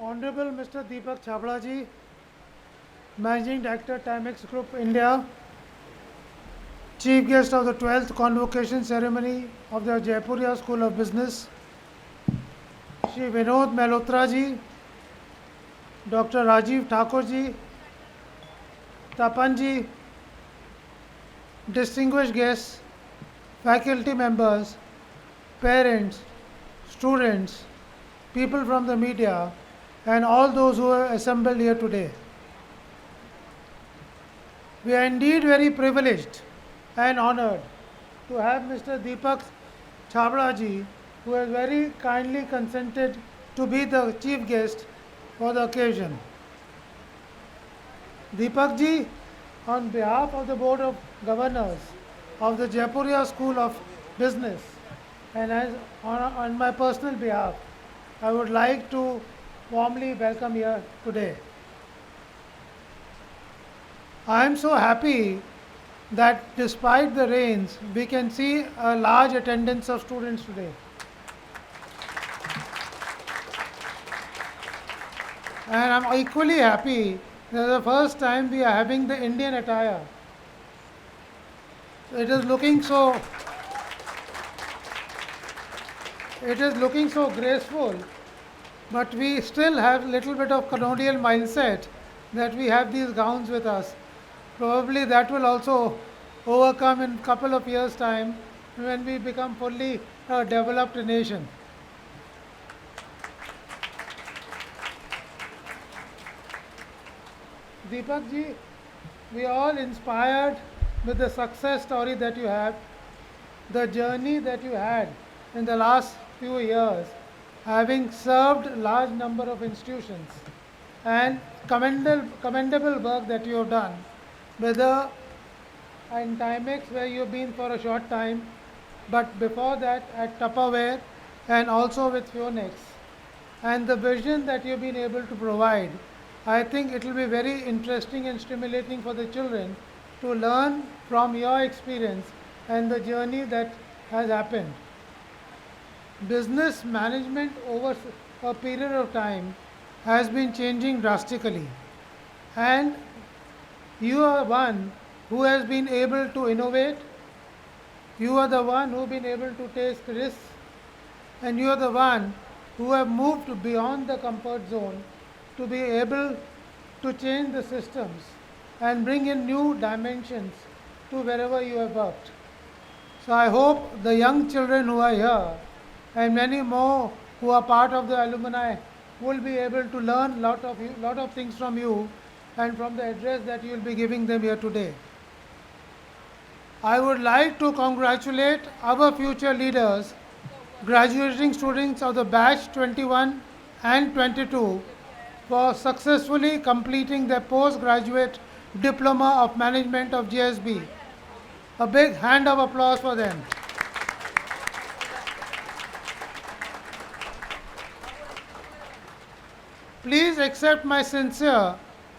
Honorable Mr. Deepak Chhabra ji, Managing Director, Timex Group, India, Chief Guest of the 12th Convocation Ceremony of the Jaipuria School of Business, Shri Vinod Malhotra ji, Dr. Rajiv Thakur ji, Tapan ji, distinguished guests, faculty members, parents, students, people from the media, and all those who are assembled here today. We are indeed very privileged and honored to have Mr. Deepak Chhabra ji, who has very kindly consented to be the chief guest for the occasion. Deepak ji, on behalf of the Board of Governors of the Jaipuria School of Business and on my personal behalf, I would like to warmly welcome here today. I am so happy that despite the rains, we can see a large attendance of students today. And I'm equally happy that the first time we are having the Indian attire. It is looking so graceful, but we still have a little bit of colonial mindset that we have these gowns with us. Probably that will also overcome in a couple of years' time when we become fully a developed nation. Deepak ji, we are all inspired with the success story that you have, the journey that you had in the last few years, having served a large number of institutions, and commendable work that you have done, whether in Timex where you have been for a short time, but before that at Tupperware and also with Phoenix, and the vision that you have been able to provide. I think it will be very interesting and stimulating for the children to learn from your experience and the journey that has happened. Business management over a period of time has been changing drastically, and you are one who has been able to innovate, you are the one who has been able to take risks, and you are the one who have moved beyond the comfort zone to be able to change the systems and bring in new dimensions to wherever you have worked. So I hope the young children who are here and many more who are part of the alumni will be able to learn lot of things from you and from the address that you will be giving them here today. I would like to congratulate our future leaders, graduating students of the batch 21 and 22 for successfully completing their Postgraduate Diploma of Management of JSB. A big hand of applause for them. Please accept my sincere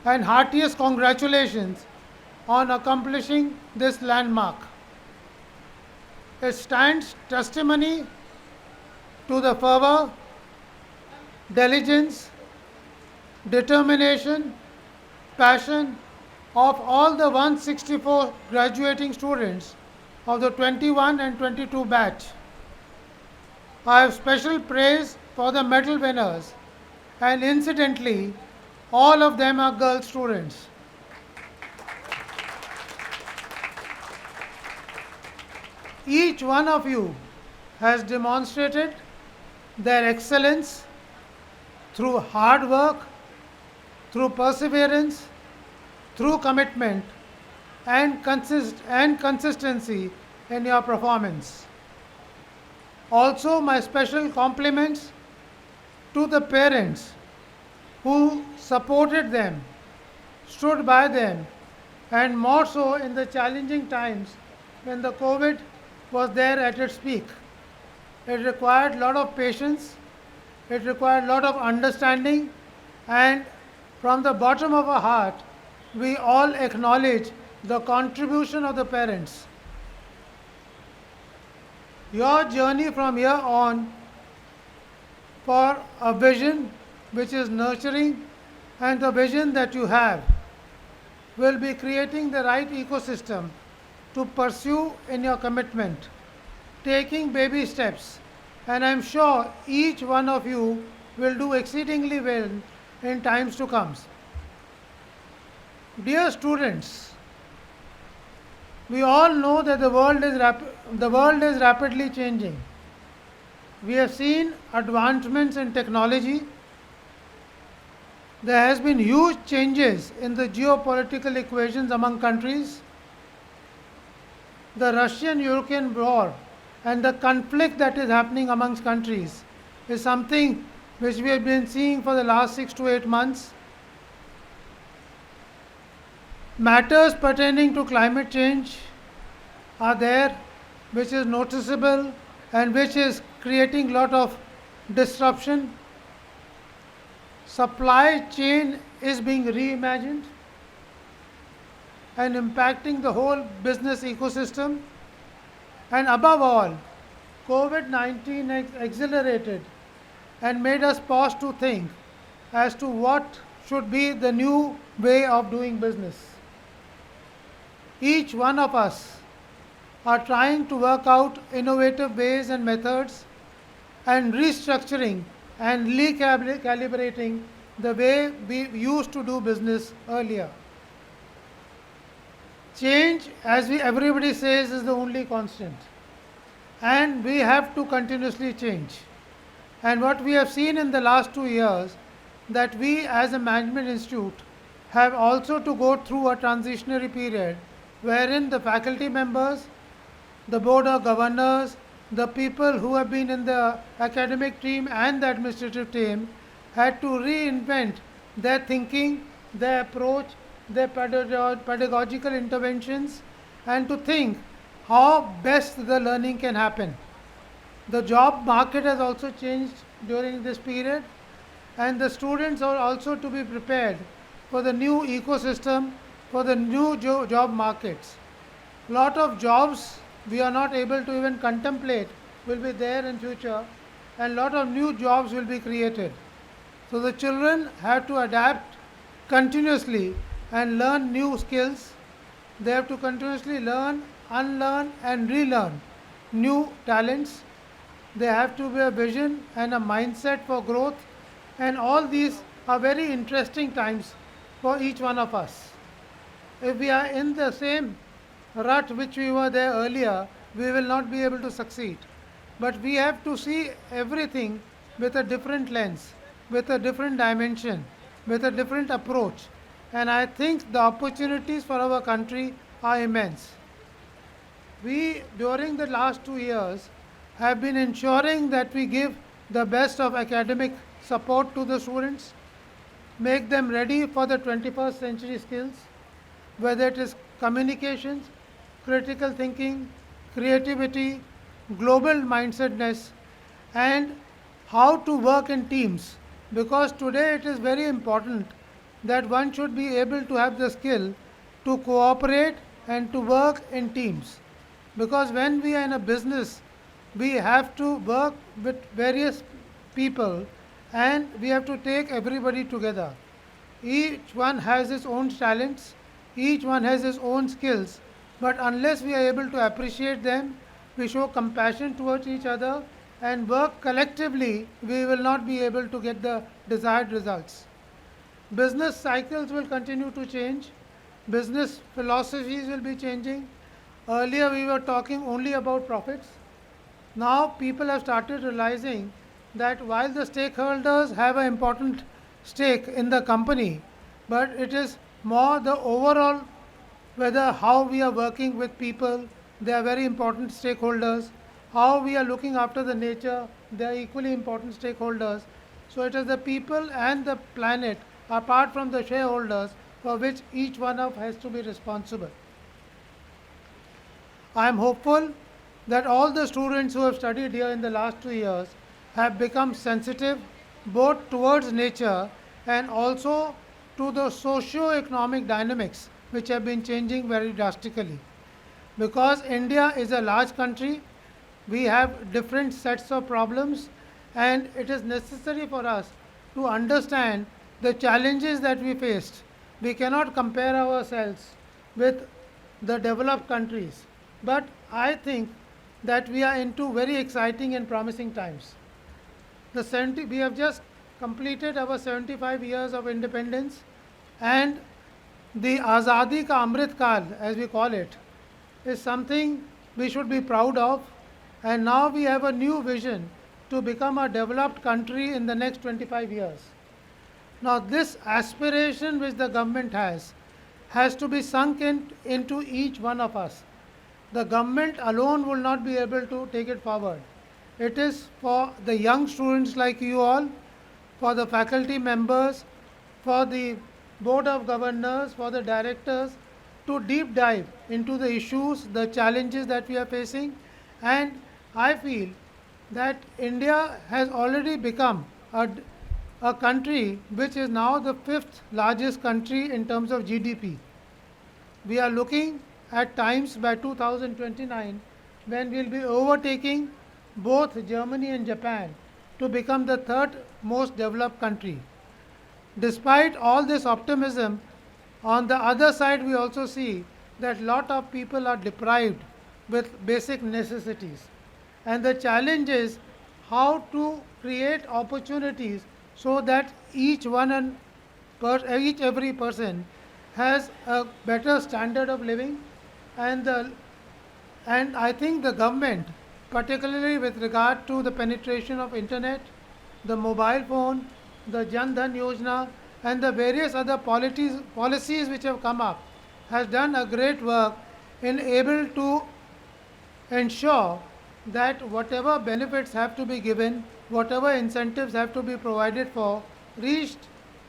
and heartiest congratulations on accomplishing this landmark. It stands testimony to the fervor, diligence, determination, passion of all the 164 graduating students of the 21 and 22 batch. I have special praise for the medal winners, and incidentally, all of them are girl students. Each one of you has demonstrated their excellence through hard work, through perseverance, through commitment and consistency in your performance. Also, my special compliments to the parents who supported them, stood by them, and more so in the challenging times when the COVID was there at its peak. It required a lot of patience, it required a lot of understanding, and from the bottom of our heart, we all acknowledge the contribution of the parents. Your journey from here on for a vision which is nurturing, and the vision that you have will be creating the right ecosystem to pursue in your commitment, taking baby steps, and I'm sure each one of you will do exceedingly well in times to come. Dear students, we all know that the world is rapidly changing. We have seen advancements in technology. There has been huge changes in the geopolitical equations among countries. The Russian-Ukraine war and the conflict that is happening amongst countries is something which we have been seeing for the last 6 to 8 months. Matters pertaining to climate change are there, which is noticeable and which is creating a lot of disruption. Supply chain is being reimagined and impacting the whole business ecosystem. And above all, COVID 19 accelerated and made us pause to think as to what should be the new way of doing business. Each one of us are trying to work out innovative ways and methods and restructuring and recalibrating the way we used to do business earlier. Change, as everybody says, is the only constant, and we have to continuously change. And what we have seen in the last 2 years, that we as a management institute have also to go through a transitionary period wherein the faculty members, the board of governors, the people who have been in the academic team and the administrative team had to reinvent their thinking, their approach, their pedagogical interventions, and to think how best the learning can happen. The job market has also changed during this period, and the students are also to be prepared for the new ecosystem, for the new job markets. Lot of jobs we are not able to even contemplate will be there in future, and lot of new jobs will be created. So the children have to adapt continuously and learn new skills. They have to continuously learn, unlearn and relearn new talents. They have to be a vision and a mindset for growth, and all these are very interesting times for each one of us. If we are in the same rut which we were there earlier, we will not be able to succeed. But we have to see everything with a different lens, with a different dimension, with a different approach. And I think the opportunities for our country are immense. We, during the last 2 years, have been ensuring that we give the best of academic support to the students, make them ready for the 21st century skills, whether it is communications, critical thinking, creativity, global mindsetness, and how to work in teams. Because today it is very important that one should be able to have the skill to cooperate and to work in teams. Because when we are in a business, we have to work with various people and we have to take everybody together. Each one has his own talents, each one has his own skills, but unless we are able to appreciate them, we show compassion towards each other and work collectively, we will not be able to get the desired results. Business cycles will continue to change, business philosophies will be changing. Earlier we were talking only about profits. Now people have started realizing that while the stakeholders have an important stake in the company, but it is more the overall, whether how we are working with people, they are very important stakeholders. How we are looking after the nature, they are equally important stakeholders. So it is the people and the planet, apart from the shareholders, for which each one of has to be responsible. I am hopeful that all the students who have studied here in the last 2 years have become sensitive both towards nature and also to the socio-economic dynamics which have been changing very drastically. Because India is a large country, we have different sets of problems, and it is necessary for us to understand the challenges that we faced. We cannot compare ourselves with the developed countries, but I think that we are into very exciting and promising times. We have just completed our 75 years of independence, and the Azadi Ka Amrit Kal, as we call it, is something we should be proud of. And now we have a new vision to become a developed country in the next 25 years. Now, this aspiration which the government has to be sunk into each one of us. The government alone will not be able to take it forward. It is for the young students like you all, for the faculty members, for the board of governors, for the directors to deep dive into the issues, the challenges that we are facing. And I feel that India has already become a country which is now the fifth largest country in terms of GDP. We are looking at times by 2029 when we will be overtaking both Germany and Japan to become the third most developed country. Despite all this optimism, on the other side we also see that lot of people are deprived with basic necessities. And the challenge is how to create opportunities so that each every person has a better standard of living, and I think the government, particularly with regard to the penetration of internet, the mobile phone, the Jan Dhan Yojana, and the various other policies which have come up, has done a great work in able to ensure that whatever benefits have to be given, whatever incentives have to be provided for, reached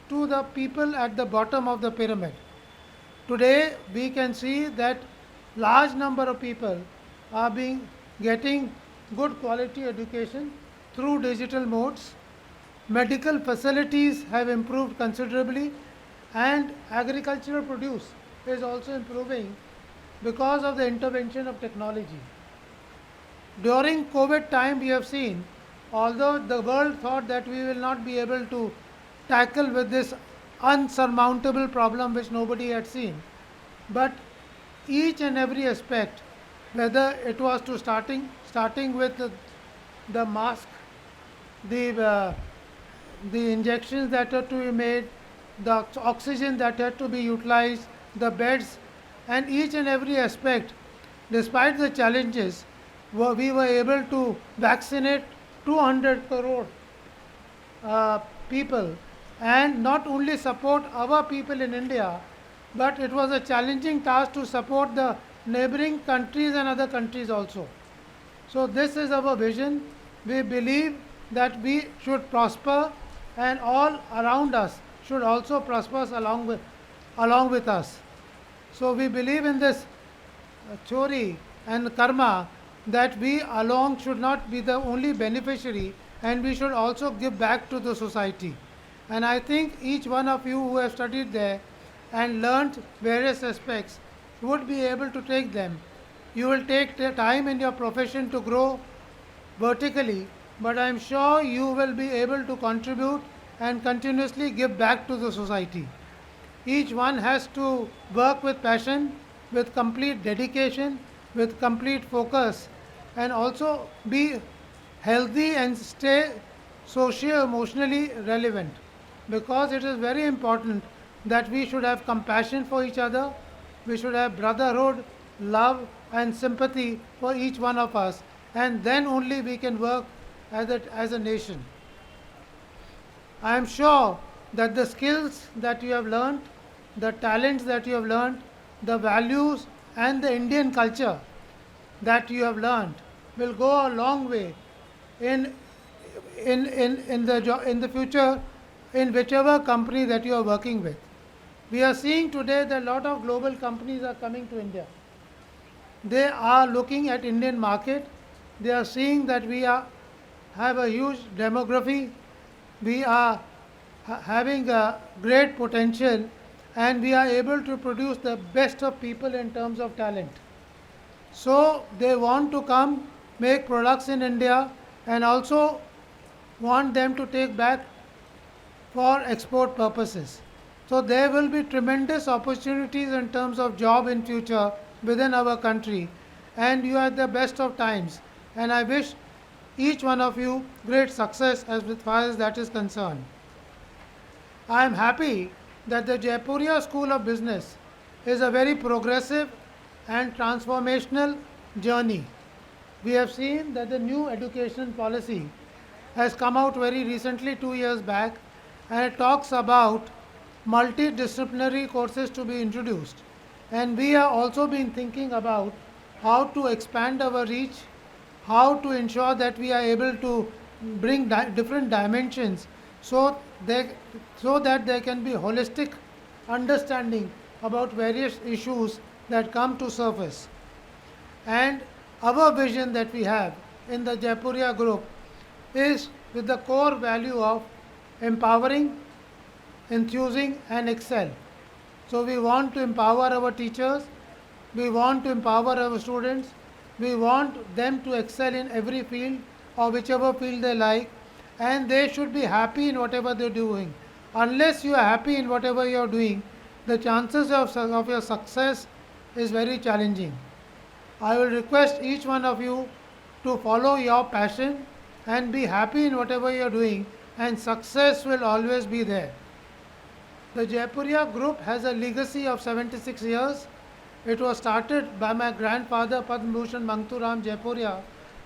to the people at the bottom of the pyramid. Today we can see that large number of people are getting good quality education through digital modes. Medical facilities have improved considerably, and agricultural produce is also improving because of the intervention of technology. During COVID time, we have seen, although the world thought that we will not be able to tackle with this unsurmountable problem which nobody had seen, but each and every aspect, whether it was to starting with the mask, the the injections that had to be made, the oxygen that had to be utilized, the beds, and each and every aspect, despite the challenges, we were able to vaccinate 200 crore people, and not only support our people in India, but it was a challenging task to support the neighboring countries and other countries also. So this is our vision. We believe that we should prosper, and all around us should also prosper along with us. So we believe in this theory and karma, that we alone should not be the only beneficiary, and we should also give back to the society. And I think each one of you who have studied there and learnt various aspects would be able to take them. You will take the time in your profession to grow vertically, but I am sure you will be able to contribute and continuously give back to the society. Each one has to work with passion, with complete dedication, with complete focus, and also be healthy and stay socio-emotionally relevant, because it is very important that we should have compassion for each other, we should have brotherhood, love, and sympathy for each one of us, and then only we can work as a nation. I am sure that the skills that you have learnt, the talents that you have learnt, the values and the Indian culture that you have learnt will go a long way in in the future, in whichever company that you are working with. We are seeing today that a lot of global companies are coming to India. They are looking at Indian market. They are seeing that have a huge demography. We are having a great potential, and we are able to produce the best of people in terms of talent. So they want to come make products in India, and also want them to take back for export purposes. So there will be tremendous opportunities in terms of job in future within our country, and you are at the best of times. And I wish each one of you great success as far as that is concerned. I am happy that the Jaipuria School of Business is a very progressive and transformational journey. We have seen that the new education policy has come out very recently, 2 years back, and it talks about multidisciplinary courses to be introduced. And we have also been thinking about how to expand our reach, how to ensure that we are able to bring different dimensions so, they, so that there can be holistic understanding about various issues that come to surface. And our vision that we have in the Jaipuria group is with the core value of empowering, enthusing, and excel. So we want to empower our teachers, we want to empower our students, we want them to excel in every field or whichever field they like, and they should be happy in whatever they're doing. Unless you are happy in whatever you are doing, the chances of your success is very challenging. I will request each one of you to follow your passion and be happy in whatever you are doing, and success will always be there. The Jaipuria group has a legacy of 76 years. It was started by my grandfather Padma Bhushan Mangturam Jaipuria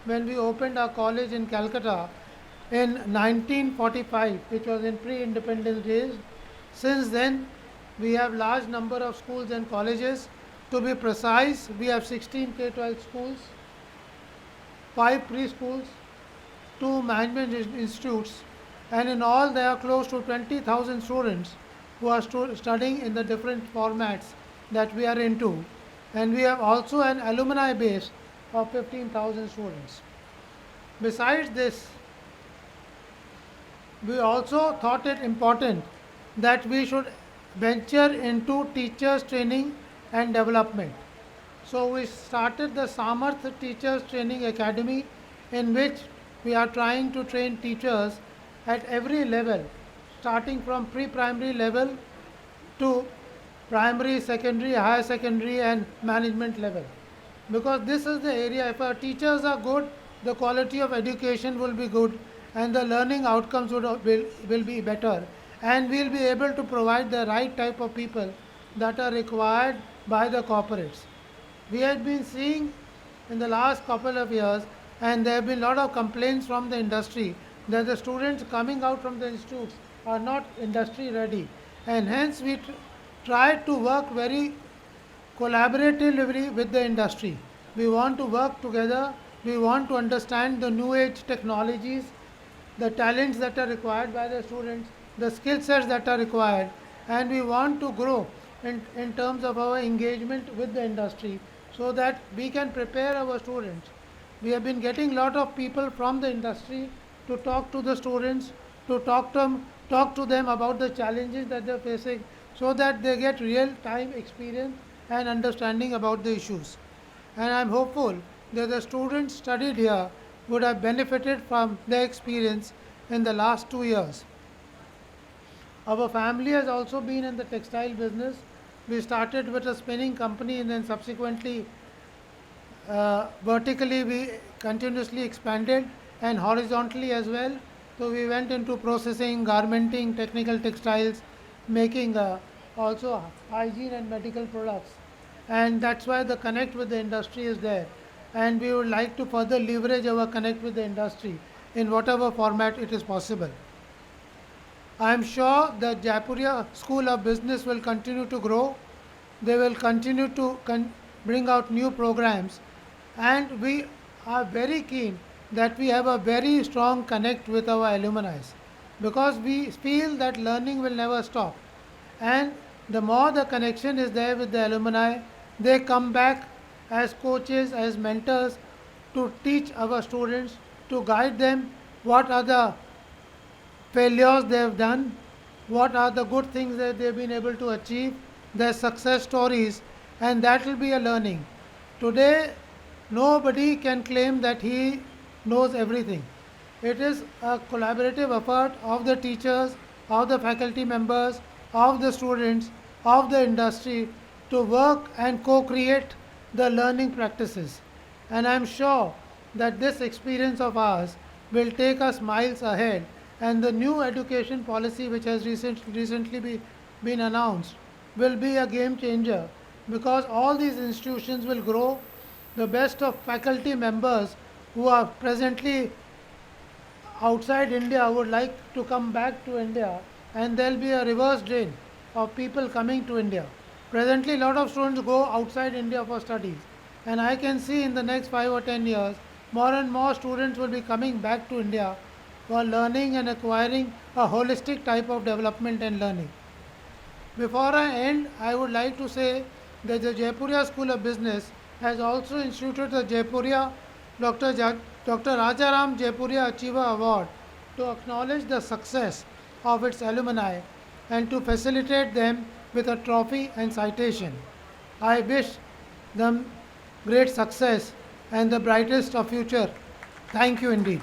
when we opened our college in Calcutta in 1945, which was in pre-independence days. Since then, we have large number of schools and colleges. To be precise, we have 16 K-12 schools, 5 preschools, 2 management institutes, and in all there are close to 20,000 students who are studying in the different formats that we are into. And we have also an alumni base of 15,000 students. Besides this, we also thought it important that we should venture into teachers training and development. So we started the Samarth Teachers Training Academy, in which we are trying to train teachers at every level, starting from pre-primary level to primary, secondary, higher secondary, and management level. Because this is the area, if our teachers are good, the quality of education will be good, and the learning outcomes will be better, and we will be able to provide the right type of people that are required by the corporates. We have been seeing in the last couple of years, and there have been a lot of complaints from the industry that the students coming out from the institutes are not industry ready, and hence we try to work very collaboratively with the industry. We want to work together, we want to understand the new age technologies, the talents that are required by the students, the skill sets that are required, and we want to grow in terms of our engagement with the industry so that we can prepare our students. We have been getting a lot of people from the industry to talk to the students, to talk to them about the challenges that they're facing so that they get real time experience and understanding about the issues. And I'm hopeful that the students studied here would have benefited from their experience in the last 2 years. Our family has also been in the textile business. We started with a spinning company, and then subsequently vertically we continuously expanded, and horizontally as well. So we went into processing, garmenting, technical textiles, making also hygiene and medical products. And that's why the connect with the industry is there. And we would like to further leverage our connect with the industry in whatever format it is possible. I am sure that Jaipuria School of Business will continue to grow. They will continue to bring out new programs, and we are very keen that we have a very strong connect with our alumni, because we feel that learning will never stop, and the more the connection is there with the alumni, they come back as coaches, as mentors, to teach our students, to guide them what are the failures they have done, what are the good things that they have been able to achieve, their success stories, and that will be a learning. Today, nobody can claim that he knows everything. It is a collaborative effort of the teachers, of the faculty members, of the students, of the industry to work and co-create the learning practices. And I am sure that this experience of ours will take us miles ahead, and the new education policy which has recently been announced will be a game changer, because all these institutions will grow the best of faculty members who are presently outside India would like to come back to India, and there will be a reverse drain of people coming to India. Presently, a lot of students go outside India for studies, and I can see in the next 5 or 10 years, more and more students will be coming back to India for learning and acquiring a holistic type of development and learning. Before I end, I would like to say that the Jaipuria School of Business has also instituted the Jaipuria Dr. Rajaram Jaipuria Achiever Award to acknowledge the success of its alumni and to facilitate them with a trophy and citation. I wish them great success and the brightest of future. Thank you indeed.